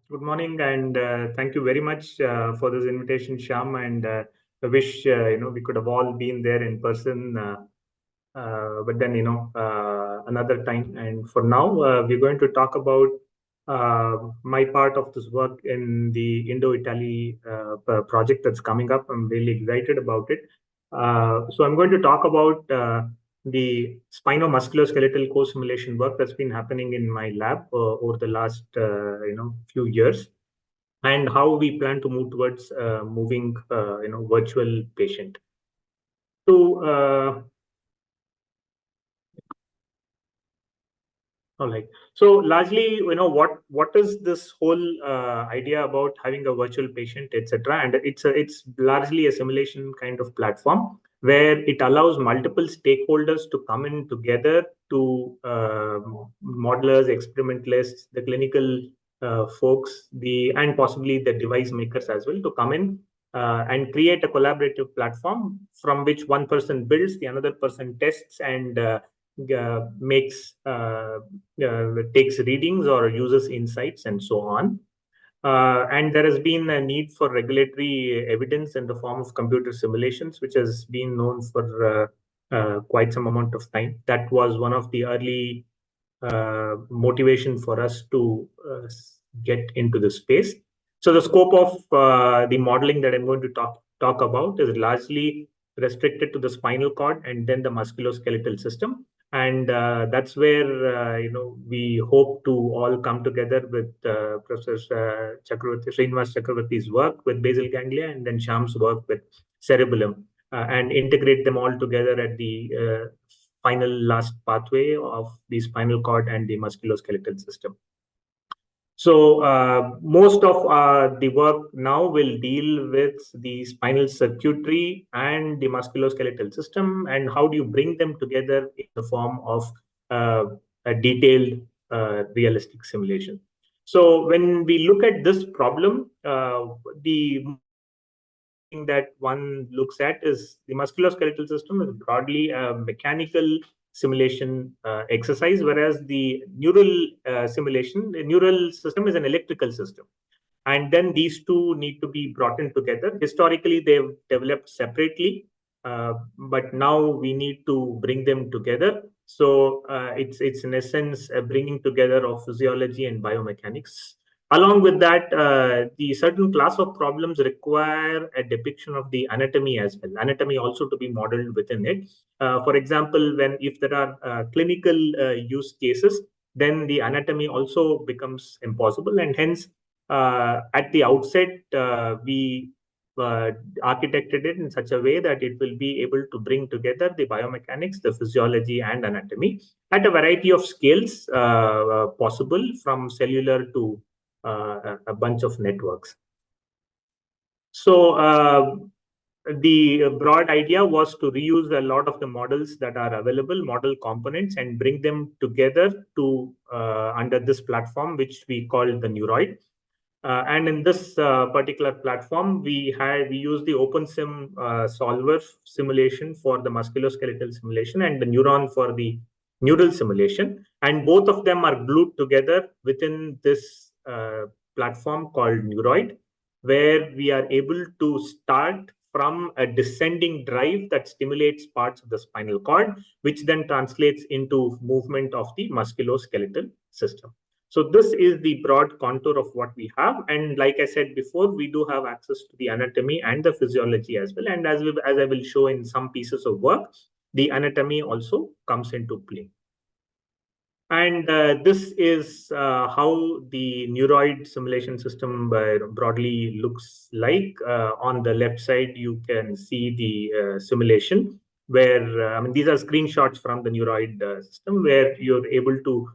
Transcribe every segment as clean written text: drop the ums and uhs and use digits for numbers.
Good morning, and thank you very much for this invitation, Shyam. And I wish we could have all been there in person, but then another time. And for now, we're going to talk about my part of this work in the Indo-Italy project that's coming up. I'm really excited about it. So I'm going to talk about the spino-musculoskeletal co-simulation work that's been happening in my lab over the last few years, and how we plan to move towards moving virtual patient. So all right. So largely, what is this whole idea about having a virtual patient, etc. And it's largely a simulation kind of platform where it allows multiple stakeholders to come in together to modelers, experimentalists, the clinical folks, and possibly the device makers as well, to come in and create a collaborative platform from which one person builds, the another person tests, and takes readings or uses insights and so on. And there has been a need for regulatory evidence in the form of computer simulations, which has been known for quite some amount of time. That was one of the early motivation for us to get into the space. So the scope of the modeling that I'm going to talk about is largely restricted to the spinal cord and then the musculoskeletal system. And that's where we hope to all come together with Professor Srinivas Chakravarti's work with basal ganglia, and then Shyam's work with cerebellum, and integrate them all together at the final last pathway of the spinal cord and the musculoskeletal system. So most of the work now will deal with the spinal circuitry and the musculoskeletal system, and how do you bring them together in the form of a detailed realistic simulation. So when we look at this problem, the thing that one looks at is the musculoskeletal system is broadly a mechanical simulation exercise, whereas the neural system is an electrical system. And then these two need to be brought in together. Historically, they've developed separately, but now we need to bring them together. So it's in essence a bringing together of physiology and biomechanics. Along with that, the certain class of problems require a depiction of the anatomy as well. Anatomy also to be modeled within it. For example, if there are clinical use cases, then the anatomy also becomes impossible, and hence at the outset, we architected it in such a way that it will be able to bring together the biomechanics, the physiology, and anatomy at a variety of scales possible, from cellular to a bunch of networks. So the broad idea was to reuse a lot of the models that are available, model components, and bring them together to under this platform, which we call the Neuroid. And in this particular platform, we use the OpenSim solver simulation for the musculoskeletal simulation and the neuron for the neural simulation. And both of them are glued together within this platform called Neuroid, where we are able to start from a descending drive that stimulates parts of the spinal cord, which then translates into movement of the musculoskeletal system. So this is the broad contour of what we have. And like I said before, we do have access to the anatomy and the physiology as well. And as I will show in some pieces of work, the anatomy also comes into play. And this is how the Neuroid simulation system broadly looks like. On the left side, you can see the simulation where, these are screenshots from the Neuroid system, where you're able to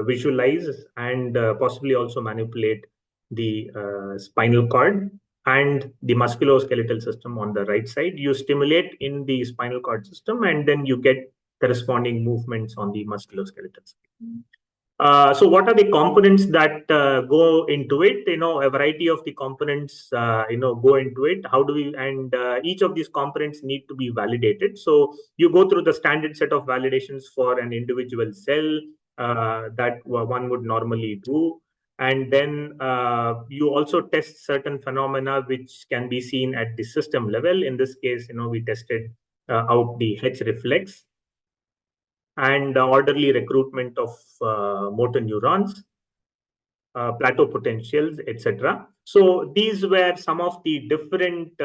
visualize and possibly also manipulate the spinal cord and the musculoskeletal system on the right side. You stimulate in the spinal cord system, and then you get corresponding movements on the musculoskeletal side. So what are the components that go into it? A variety of the components, go into it. How do we, and each of these components need to be validated. So you go through the standard set of validations for an individual cell that one would normally do. And then you also test certain phenomena which can be seen at the system level. In this case, we tested out the H reflex and orderly recruitment of motor neurons, plateau potentials, etc. So these were some of the different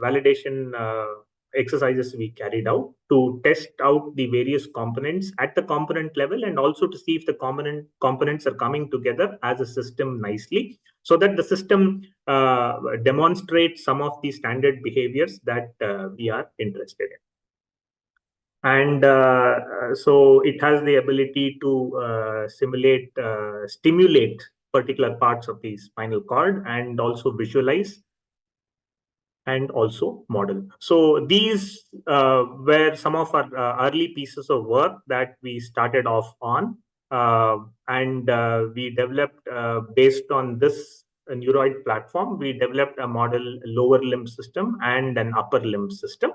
validation exercises we carried out to test out the various components at the component level, and also to see if the components are coming together as a system nicely, so that the system demonstrates some of the standard behaviors that we are interested in. And so it has the ability to stimulate particular parts of the spinal cord, and also visualize, and also model. So these were some of our early pieces of work that we started off on, and we developed, based on this neuroid platform, we developed a model lower limb system and an upper limb system.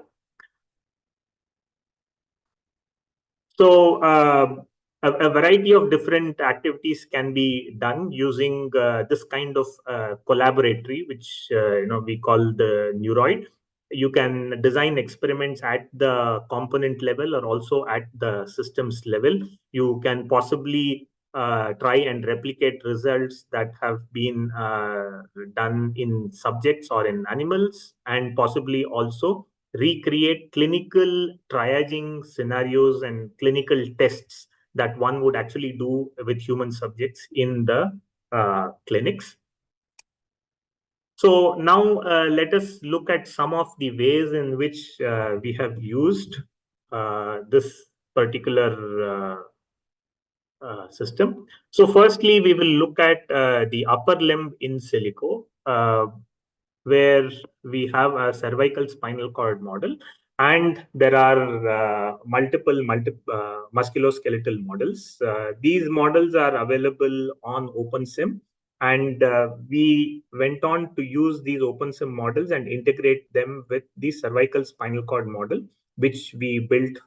So a variety of different activities can be done using this kind of collaboratory, which we call the neuroid. You can design experiments at the component level or also at the systems level. You can possibly try and replicate results that have been done in subjects or in animals, and possibly also recreate clinical triaging scenarios and clinical tests that one would actually do with human subjects in the clinics. So now let us look at some of the ways in which we have used this particular system. So firstly, we will look at the upper limb in silico, where we have a cervical spinal cord model, and there are multiple musculoskeletal models. These models are available on OpenSim, and we went on to use these OpenSim models and integrate them with the cervical spinal cord model, which we built.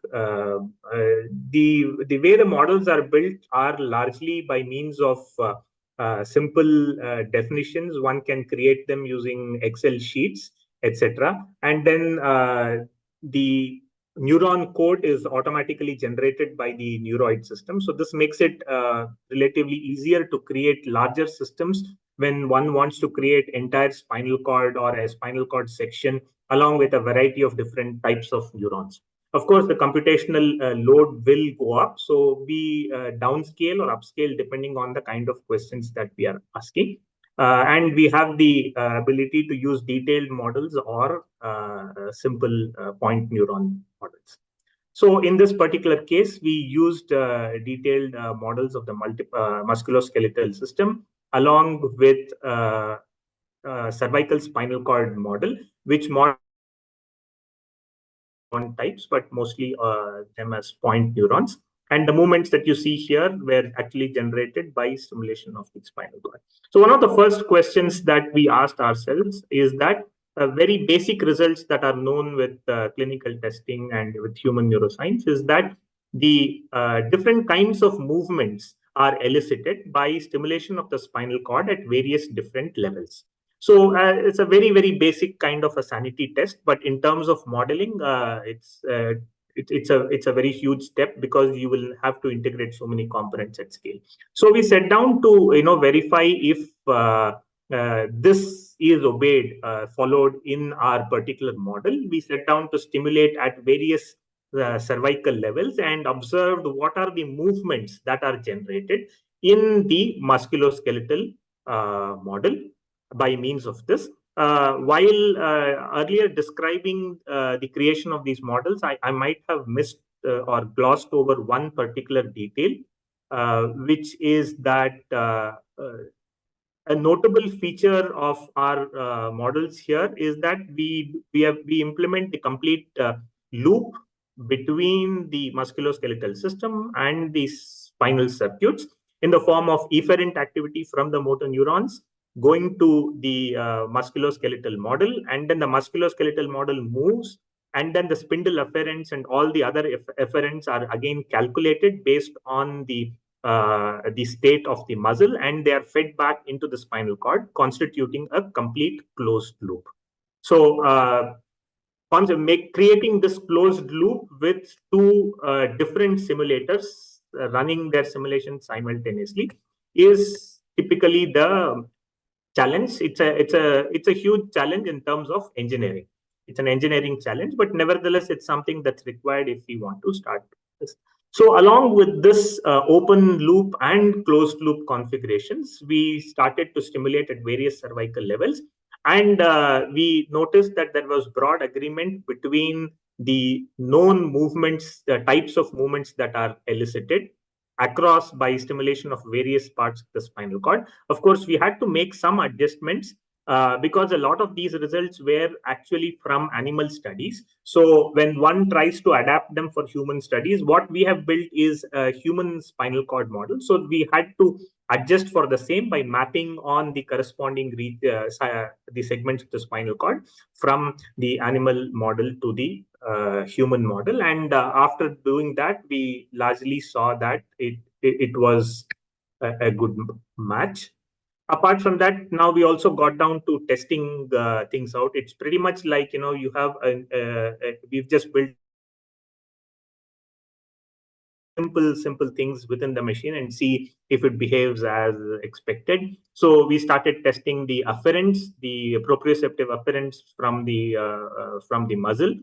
The way the models are built are largely by means of simple definitions. One can create them using Excel sheets, etc. And then the neuron code is automatically generated by the neuroid system. So this makes it relatively easier to create larger systems when one wants to create entire spinal cord or a spinal cord section along with a variety of different types of neurons. Of course, the computational load will go up. So we downscale or upscale depending on the kind of questions that we are asking. And we have the ability to use detailed models or simple point neuron models. So in this particular case, we used detailed models of the musculoskeletal system along with cervical spinal cord model, which model types, but mostly them as point neurons. And the movements that you see here were actually generated by stimulation of the spinal cord. So one of the first questions that we asked ourselves is that very basic results that are known with clinical testing and with human neuroscience is that the different kinds of movements are elicited by stimulation of the spinal cord at various different levels. So it's a very, very basic kind of a sanity test, but in terms of modeling, it's a very huge step because you will have to integrate so many components at scale. So we sat down to verify if this is obeyed, followed in our particular model. We sat down to stimulate at various cervical levels and observed what are the movements that are generated in the musculoskeletal model by means of this. While earlier describing the creation of these models, I might have missed or glossed over one particular detail, which is that a notable feature of our models here is that we implement the complete loop between the musculoskeletal system and the spinal circuits in the form of efferent activity from the motor neurons going to the musculoskeletal model, and then the musculoskeletal model moves, and then the spindle efferents and all the other efferents are again calculated based on the the state of the muscle, and they are fed back into the spinal cord, constituting a complete closed loop. So creating this closed loop with two different simulators running their simulation simultaneously is typically the challenge. It's a huge challenge in terms of engineering. It's an engineering challenge, but nevertheless, it's something that's required if we want to start this. So along with this open loop and closed loop configurations, we started to stimulate at various cervical levels. And we noticed that there was broad agreement between the known movements, the types of movements that are elicited across by stimulation of various parts of the spinal cord. Of course, we had to make some adjustments because a lot of these results were actually from animal studies. So when one tries to adapt them for human studies, what we have built is a human spinal cord model. So we had to adjust for the same by mapping on the corresponding the segments of the spinal cord from the animal model to the human model. And after doing that, we largely saw that it was a good match. Apart from that, now we also got down to testing things out. It's pretty much like, you have we've just built simple things within the machine and see if it behaves as expected. So we started testing the afferents, the proprioceptive afferents from the muzzle,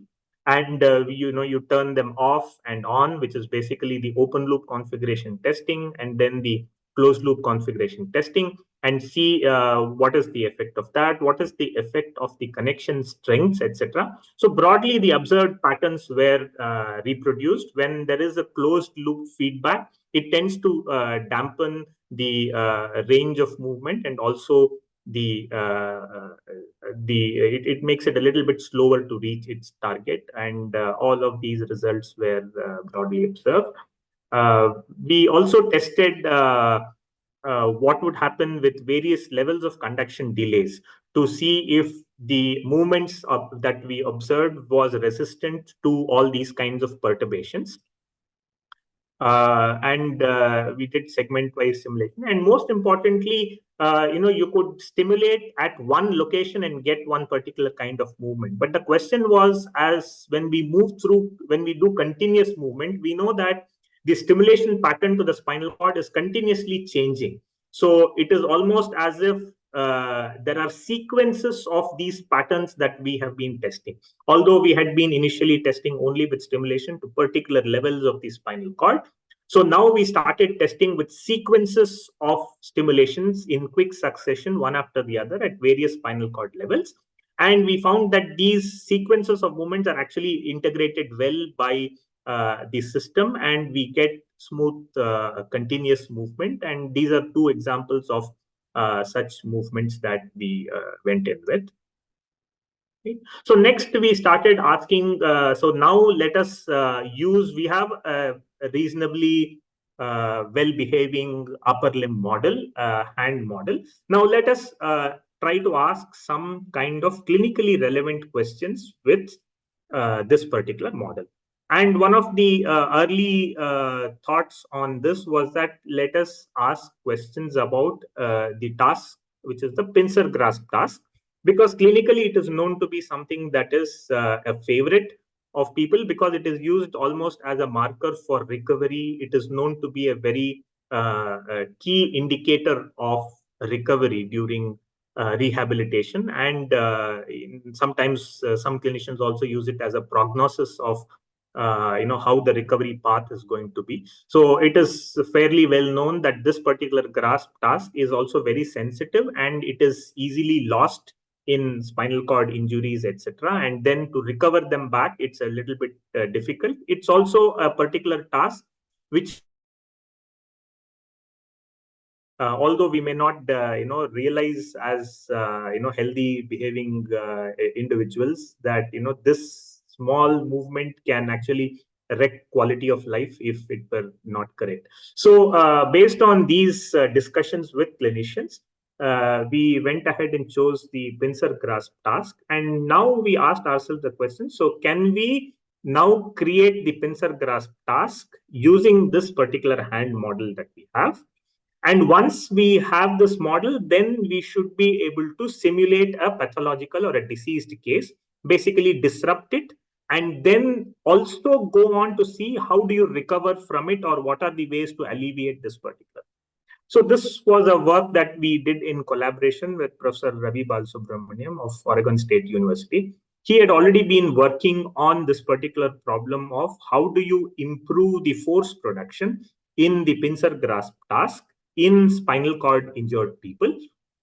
and you turn them off and on, which is basically the open loop configuration testing, and then the closed loop configuration testing, and see what is the effect of that, what is the effect of the connection strengths, etc. So broadly, the observed patterns were reproduced. When there is a closed loop feedback, it tends to dampen the range of movement, and also it makes it a little bit slower to reach its target. And all of these results were broadly observed. We also tested what would happen with various levels of conduction delays to see if the movements that we observed was resistant to all these kinds of perturbations. And we did segment-wise simulation. And most importantly, you could stimulate at one location and get one particular kind of movement. But the question was, as when we do continuous movement, we know that the stimulation pattern to the spinal cord is continuously changing. So it is almost as if there are sequences of these patterns that we have been testing. Although we had been initially testing only with stimulation to particular levels of the spinal cord. So now we started testing with sequences of stimulations in quick succession, one after the other at various spinal cord levels. And we found that these sequences of movements are actually integrated well by the system, and we get smooth continuous movement. And these are two examples of such movements that we went in with. Okay. So next we started asking, so now let us we have a reasonably well-behaving upper limb model, hand model. Now let us try to ask some kind of clinically relevant questions with this particular model. And one of the early thoughts on this was that let us ask questions about the task, which is the pincer grasp task, because clinically it is known to be something that is a favorite of people because it is used almost as a marker for recovery. It is known to be a very key indicator of recovery during rehabilitation, and sometimes some clinicians also use it as a prognosis of how the recovery path is going to be. So it is fairly well known that this particular grasp task is also very sensitive, and it is easily lost in spinal cord injuries, etc. And then to recover them back, it's a little bit difficult. It's also a particular task which although we may not realize as healthy behaving individuals that this small movement can actually wreck quality of life if it were not correct. So based on these discussions with clinicians, we went ahead and chose the pincer grasp task. And now we asked ourselves the question, so can we now create the pincer grasp task using this particular hand model that we have. And once we have this model, then we should be able to simulate a pathological or a diseased case, basically disrupt it, and then also go on to see how do you recover from it, or what are the ways to alleviate this particular. So this was a work that we did in collaboration with Professor Ravi Balasubramaniam of Oregon State University. He had already been working on this particular problem of how do you improve the force production in the pincer grasp task in spinal cord injured people.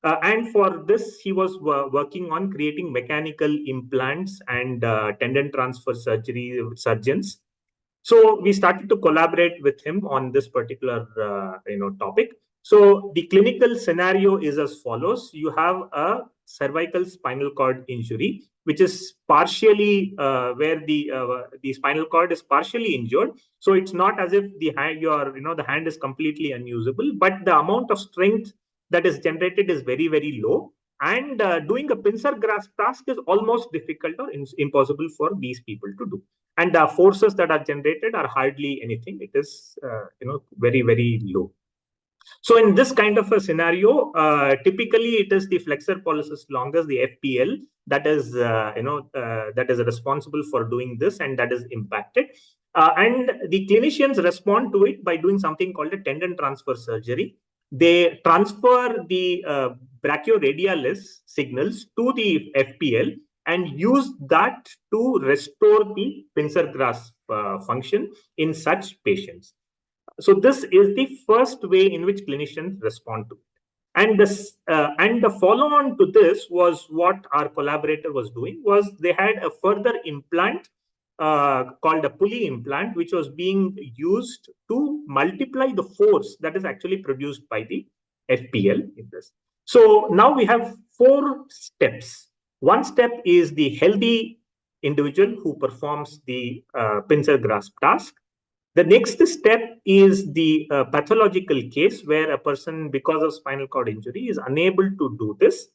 And for this, he was working on creating mechanical implants and tendon transfer surgery surgeons. So we started to collaborate with him on this particular topic. So the clinical scenario is as follows: you have a cervical spinal cord injury, which is partially where the spinal cord is partially injured. So it's not as if the hand, the hand is completely unusable, but the amount of strength that is generated is very, very low. And doing a pincer grasp task is almost difficult or impossible for these people to do. And the forces that are generated are hardly anything. It is very, very low. So in this kind of a scenario, typically it is the flexor pollicis longus, the FPL, that is that is responsible for doing this, and that is impacted. And the clinicians respond to it by doing something called a tendon transfer surgery. They transfer the brachioradialis signals to the FPL and use that to restore the pincer grasp function in such patients. So this is the first way in which clinicians respond to it. And this and the follow-on to this was what our collaborator was doing, was they had a further implant called a pulley implant, which was being used to multiply the force that is actually produced by the FPL in this. So now we have 4 steps. One step is the healthy individual who performs the pincer grasp task. The next step is the pathological case where a person, because of spinal cord injury, is unable to do this.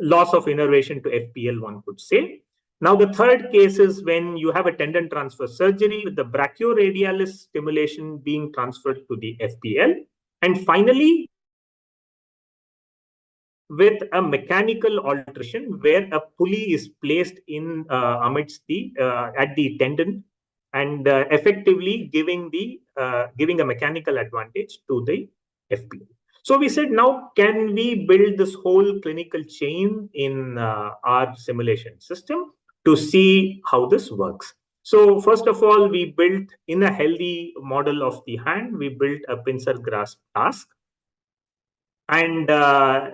Loss of innervation to FPL, one could say. Now, the third case is when you have a tendon transfer surgery with the brachioradialis stimulation being transferred to the FPL. And finally, with a mechanical alteration where a pulley is placed in amidst the at the tendon, and effectively giving a mechanical advantage to the FPL. So we said, now can we build this whole clinical chain in our simulation system to see how this works? So first of all, we built in a healthy model of the hand, we built a pincer grasp task. And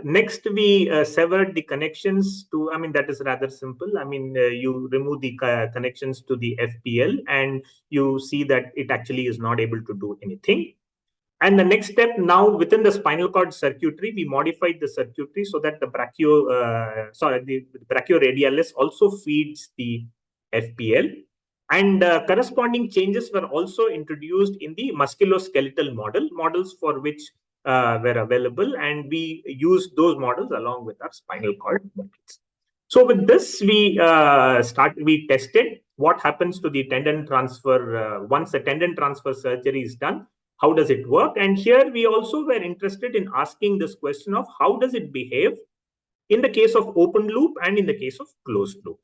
next, we severed the connections to, that is rather simple. You remove the connections to the FPL and you see that it actually is not able to do anything. And the next step, now within the spinal cord circuitry, we modified the circuitry so that the brachioradialis also feeds the FPL. And corresponding changes were also introduced in the musculoskeletal models for which were available, and we used those models along with our spinal cord models. So with this, we tested what happens to the tendon transfer once the tendon transfer surgery is done. How does it work? And here we also were interested in asking this question of how does it behave in the case of open loop and in the case of closed loop.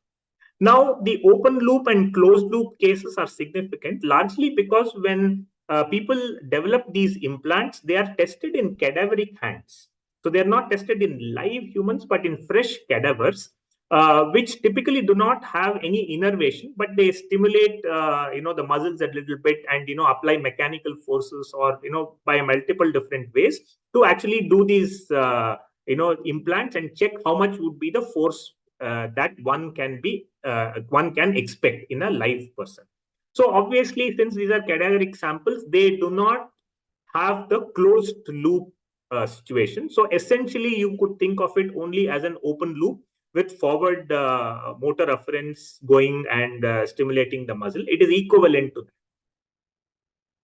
Now, the open loop and closed loop cases are significant largely because when people develop these implants, they are tested in cadaveric hands. So they are not tested in live humans, but in fresh cadavers, which typically do not have any innervation, but they stimulate, the muscles a little bit and, apply mechanical forces or, by multiple different ways to actually do these, implants and check how much would be the force that one can expect in a live person. So obviously, since these are cadaveric samples, they do not have the closed loop situation. So essentially, you could think of it only as an open loop with forward motor afferents going and stimulating the muscle. It is equivalent to that.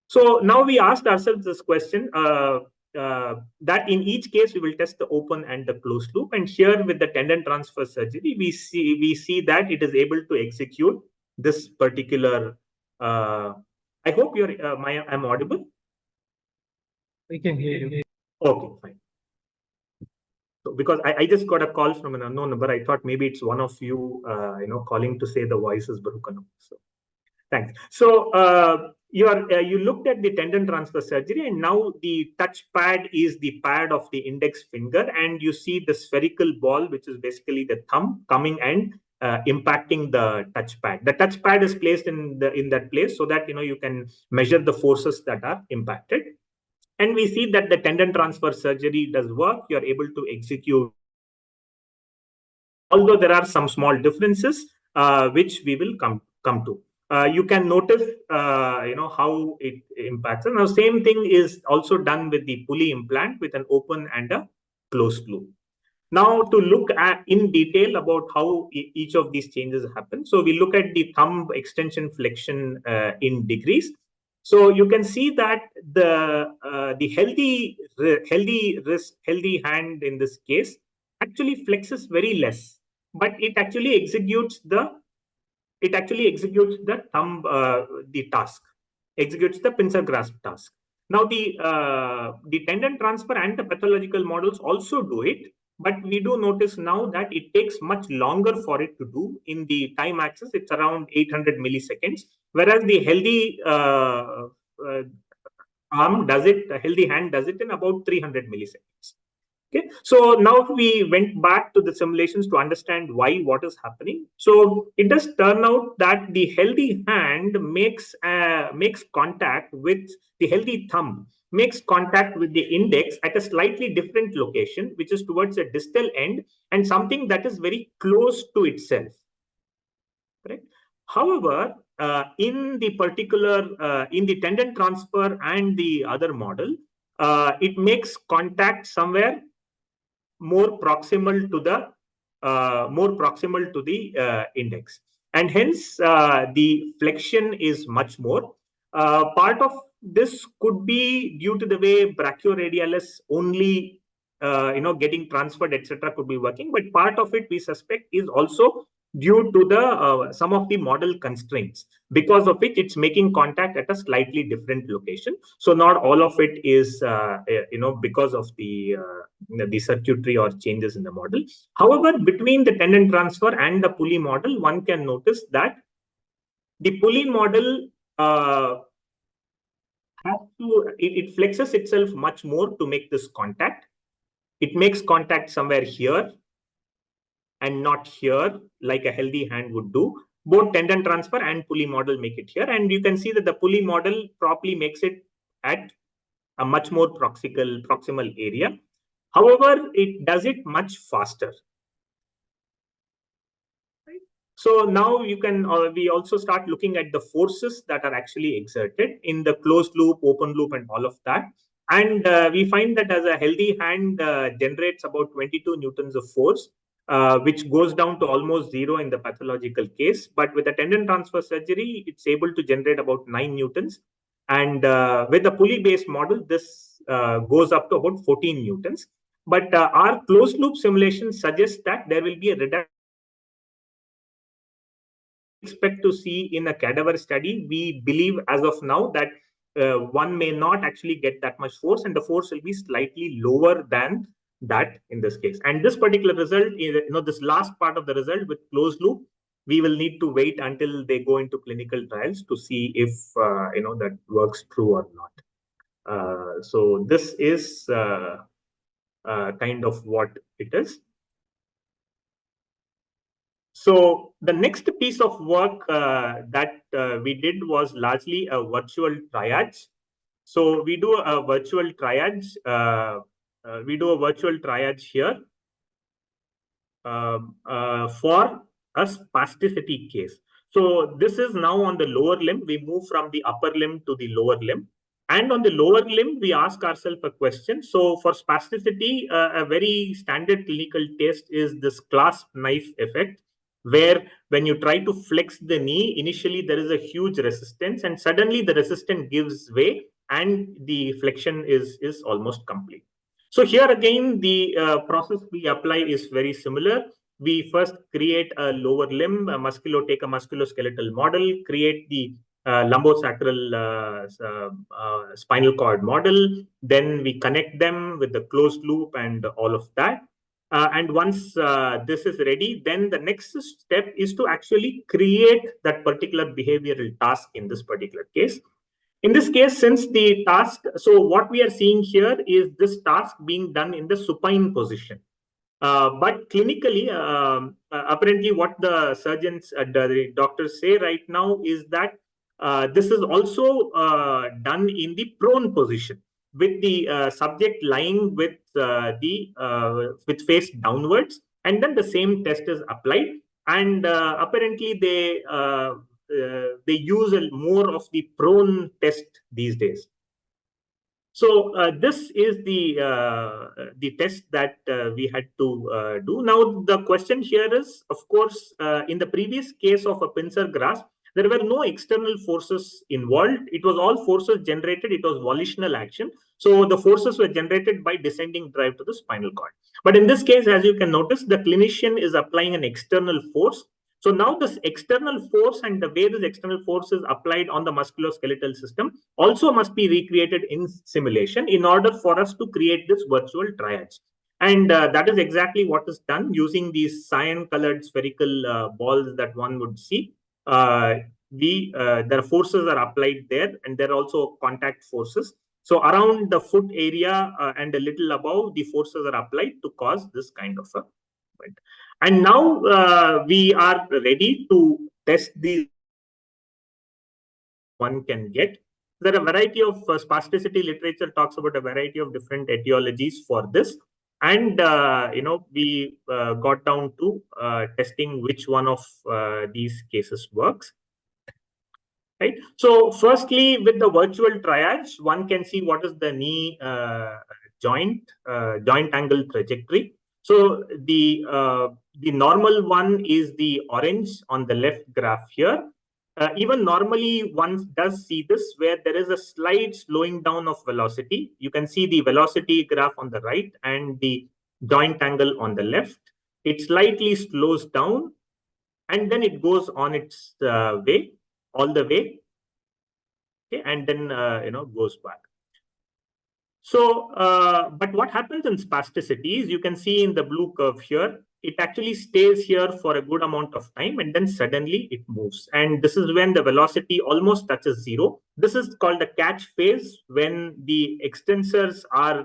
So now we asked ourselves this question, that in each case we will test the open and the closed loop, and here with the tendon transfer surgery we see that it is able to execute this particular. I hope I'm audible. We can hear you. Okay, fine. So because I just got a call from an unknown number, I thought maybe it's one of you, calling to say the voice is broken. So thanks. So you looked at the tendon transfer surgery, and now the touch pad is the pad of the index finger, and you see the spherical ball, which is basically the thumb, coming and impacting the touch pad. The touch pad is placed in that place so that you can measure the forces that are impacted. And we see that the tendon transfer surgery does work. You're able to execute, although there are some small differences, which we will come to. You can notice, how it impacts. And now, same thing is also done with the pulley implant with an open and a closed loop. Now, to look at in detail about how each of these changes happen. So we look at the thumb extension flexion in degrees. So you can see that the healthy hand in this case actually flexes very less, but it actually executes the thumb the task, executes the pincer grasp task. Now the tendon transfer and the pathological models also do it, but we do notice now that it takes much longer for it to do. In the time axis, it's around 800 milliseconds, whereas the uh, healthy hand does it in about 300 milliseconds. Okay, so now we went back to the simulations to understand what is happening. So it does turn out that the healthy hand makes contact with the healthy thumb, makes contact with the index at a slightly different location, which is towards a distal end and something that is very close to itself. Correct. However, in the tendon transfer and the other model, it makes contact somewhere more proximal to the index, and hence the flexion is much more. Part of this could be due to the way brachioradialis only getting transferred, etc., could be working, but part of it we suspect is also due to the some of the model constraints, because of which it's making contact at a slightly different location. So not all of it is because of the circuitry or changes in the model. However, between the tendon transfer and the pulley model, one can notice that the pulley model it flexes itself much more to make this contact. It makes contact somewhere here and not here, like a healthy hand would do. Both tendon transfer and pulley model make it here, and you can see that the pulley model properly makes it at a much more proximal area. However, it does it much faster. So now you can we also start looking at the forces that are actually exerted in the closed loop, open loop, and all of that. And we find that as a healthy hand generates about 22 newtons of force, which goes down to almost zero in the pathological case. But with a tendon transfer surgery, it's able to generate about 9 newtons. And with a pulley-based model, this goes up to about 14 newtons. But our closed loop simulation suggests that there will be a reduction. Expect to see in a cadaver study. We believe as of now that one may not actually get that much force, and the force will be slightly lower than that in this case. And this particular result, this last part of the result with closed loop, we will need to wait until they go into clinical trials to see if that works true or not. So this is kind of what it is. So the next piece of work that we did was largely a virtual triage. So we do a virtual triage. Here for a spasticity case. So this is now on the lower limb. We move from the upper limb to the lower limb. And on the lower limb, we ask ourselves a question. So for spasticity, a very standard clinical test is this clasp knife effect, where when you try to flex the knee, initially there is a huge resistance, and suddenly the resistance gives way and the flexion is almost complete. So here again, the process we apply is very similar. we first create a lower limb, take a musculoskeletal model, create the lumbosacral spinal cord model. Then we connect them with the closed loop and all of that. And once this is ready, then the next step is to actually create that particular behavioral task in this particular case. In this case, since the task, so what we are seeing here is this task being done in the supine position. But clinically, apparently, what the surgeons, the doctors say right now is that this is also done in the prone position, with the subject lying with face downwards, and then the same test is applied. And apparently, they use more of the prone test these days. So this is the test that we had to do. Now the question here is, of course, in the previous case of a pincer grasp, there were no external forces involved. It was all forces generated. It was volitional action. So the forces were generated by descending drive to the spinal cord. But in this case, as you can notice, the clinician is applying an external force. So now this external force and the way this external force is applied on the musculoskeletal system also must be recreated in simulation in order for us to create this virtual triads. And that is exactly what is done using these cyan-colored spherical balls that one would see. Their forces are applied there, and there are also contact forces. So around the foot area and a little above, the forces are applied to cause this kind of a movement. And now we are ready to test these one can get. There are a variety of spasticity literature talks about a variety of different etiologies for this. And, we got down to testing which one of these cases works. Right. So firstly, with the virtual triads, one can see what is the knee joint angle trajectory. So the normal one is the orange on the left graph here. Even normally, one does see this where there is a slight slowing down of velocity. You can see the velocity graph on the right and the joint angle on the left. It slightly slows down, and then it goes on its way, all the way, okay, and then goes back. So, but what happens in spasticity is, you can see in the blue curve here, it actually stays here for a good amount of time, and then suddenly it moves. And this is when the velocity almost touches zero. This is called the catch phase, when the extensors are,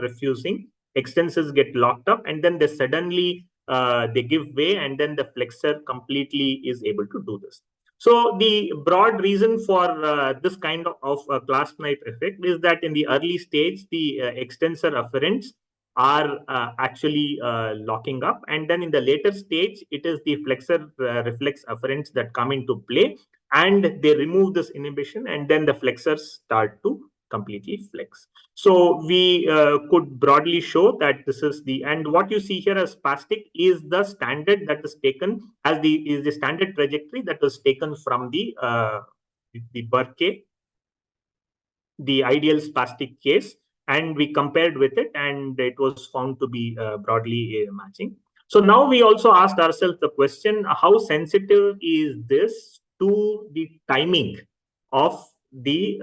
refusing. Extensors get locked up, and then they suddenly they give way, and then the flexor completely is able to do this. So the broad reason for this kind of clasp knife effect is that in the early stage, the extensor afferents are actually locking up. And then in the later stage, it is the flexor reflex afferents that come into play, and they remove this inhibition, and then the flexors start to completely flex. So we could broadly show that this is and what you see here as spastic is the standard that is taken as the standard trajectory that was taken from the Burke, the ideal spastic case, and we compared with it, and it was found to be broadly matching. So now we also asked ourselves the question, how sensitive is this to the timing of the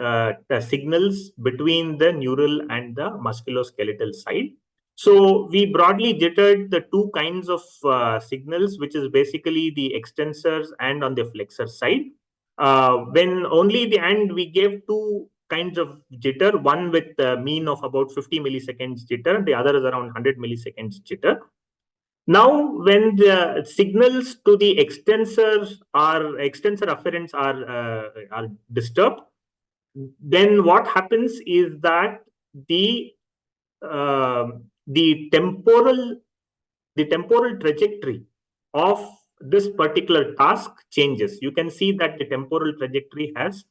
signals between the neural and the musculoskeletal side? So we broadly jittered the two kinds of signals, which is basically the extensors and on the flexor side. When only the end, we gave two kinds of jitter, one with a mean of about 50 milliseconds jitter, the other is around 100 milliseconds jitter. Now, when the signals to the extensor afferents are disturbed, then what happens is that the temporal trajectory of this particular task changes. You can see that the temporal trajectory has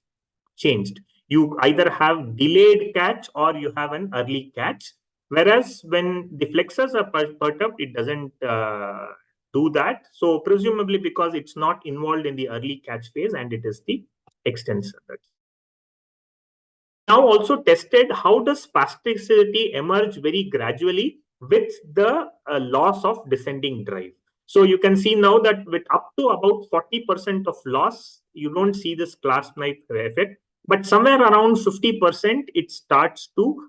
changed. You either have delayed catch or you have an early catch. Whereas when the flexors are perturbed, it doesn't do that. So presumably because it's not involved in the early catch phase, and it is the extensor. Now also tested how does spasticity emerge very gradually with the loss of descending drive. So you can see now that with up to about 40% of loss, you don't see this clasp knife effect. But somewhere around 50%, it starts to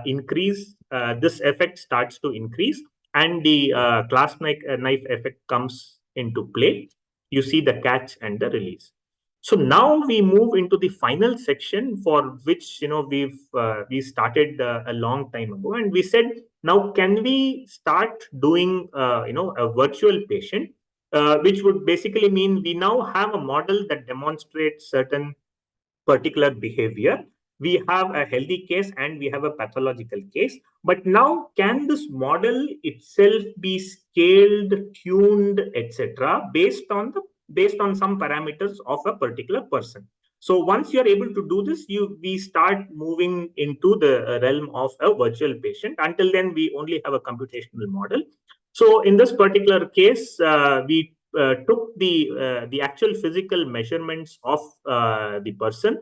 increase. This effect starts to increase, and the clasp knife effect comes into play. You see the catch and the release. So now we move into the final section, for which we started a long time ago, and we said, now can we start doing a virtual patient, which would basically mean we now have a model that demonstrates certain particular behavior. We have a healthy case and we have a pathological case. But now, can this model itself be scaled, tuned, etc., based on some parameters of a particular person? So once you are able to do this, we start moving into the realm of a virtual patient. Until then, we only have a computational model. So in this particular case, we took the actual physical measurements of the person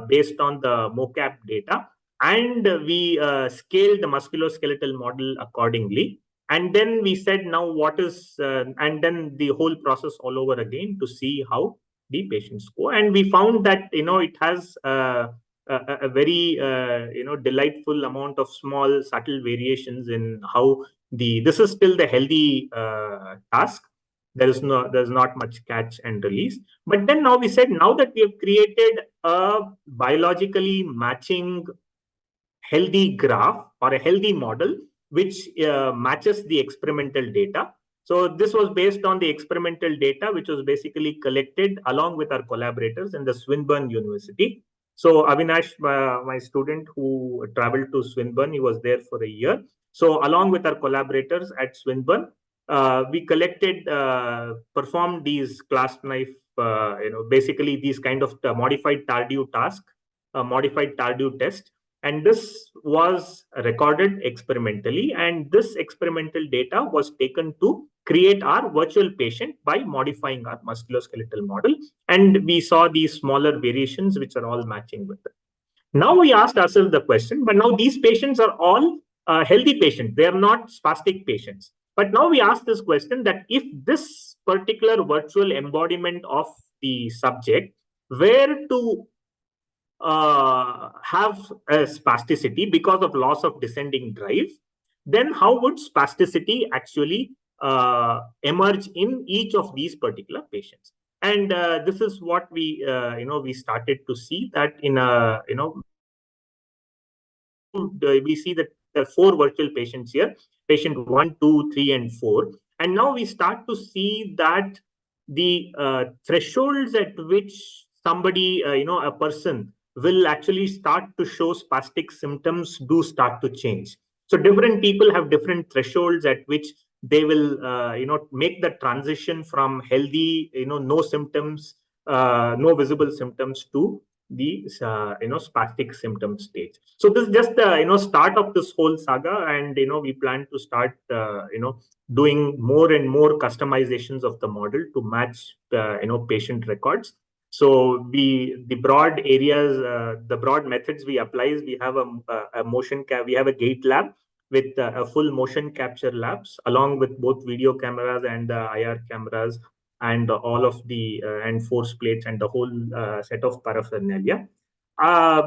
based on the mocap data, and we scaled the musculoskeletal model accordingly. And then we said, now what is and then the whole process all over again to see how the patients go. And we found that it has a very delightful amount of small subtle variations in how this is still the healthy task. There's not much catch and release. But then now we said, now that we have created a biologically matching healthy graph or a healthy model which matches the experimental data. So this was based on the experimental data, which was basically collected along with our collaborators in the Swinburne University. So Avinash, my student who traveled to Swinburne, he was there for a year. So along with our collaborators at Swinburne, we performed these clasp knife, basically these kind of modified Tardieu task, modified Tardieu test. And this was recorded experimentally. And this experimental data was taken to create our virtual patient by modifying our musculoskeletal model. And we saw these smaller variations, which are all matching with it. Now we asked ourselves the question, but now these patients are all healthy patients. They are not spastic patients. But now we ask this question, that if this particular virtual embodiment of the subject were to have a spasticity because of loss of descending drive, then how would spasticity actually emerge in each of these particular patients? And this is what we started to see, that in a we see that there are 4 virtual patients here, patient 1, 2, 3, and 4. And now we start to see that the thresholds at which somebody, a person will actually start to show spastic symptoms do start to change. So different people have different thresholds at which they will, make the transition from healthy, no symptoms, no visible symptoms, to the spastic symptom stage. So this is just the start of this whole saga, and we plan to start doing more and more customizations of the model to match patient records. So the broad areas, the broad methods we apply is, we have we have a gait lab with a full motion capture labs, along with both video cameras and IR cameras, and all of the and force plates and the whole set of paraphernalia.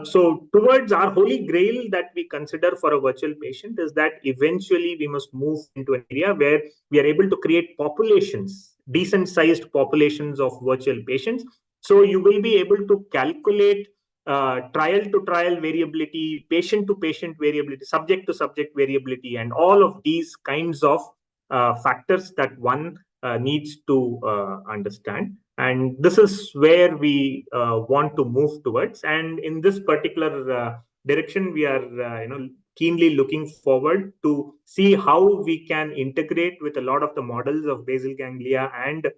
So towards our holy grail that we consider for a virtual patient is that eventually we must move into an area where we are able to create populations, decent sized populations of virtual patients. So you will be able to calculate trial to trial variability, patient to patient variability, subject to subject variability, and all of these kinds of factors that one needs to understand. And this is where we want to move towards. And in this particular direction, we are keenly looking forward to see how we can integrate with a lot of the models of basal ganglia and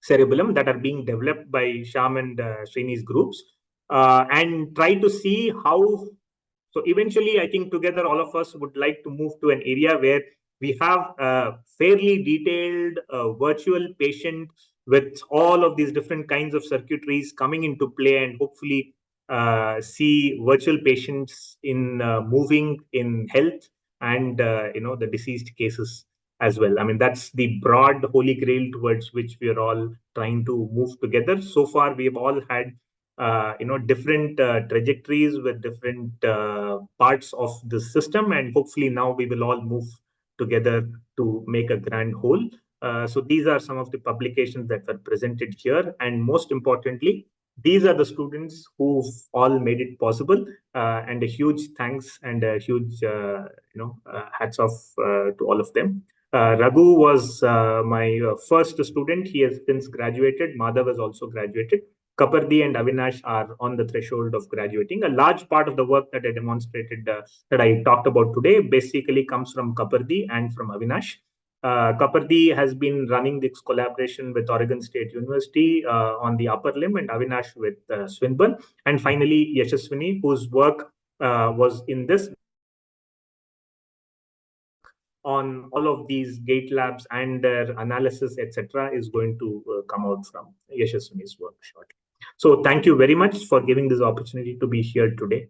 cerebellum that are being developed by Sham and Srini's groups, and try to see how. So eventually, I think together all of us would like to move to an area where we have a fairly detailed virtual patient with all of these different kinds of circuitries coming into play, and hopefully see virtual patients in moving in health and the deceased cases as well. I mean, that's the broad holy grail towards which we are all trying to move together. So far, we've all had different trajectories with different parts of the system, and hopefully now we will all move together to make a grand whole. So these are some of the publications that were presented here, and most importantly, these are the students who've all made it possible, and a huge thanks and a huge hats off to all of them. Raghu was my first student. He has since graduated. Madhav has also graduated. Kapardi and Avinash are on the threshold of graduating. A large part of the work that I demonstrated, that I talked about today, basically comes from Kapardi and from Avinash. Kapardi has been running this collaboration with Oregon State University on the upper limb, and Avinash with Swinburne. And finally, Yashaswini, whose work was in this on all of these gate labs and their analysis, etc., is going to come out from Yashaswini's work shortly. So thank you very much for giving this opportunity to be here today.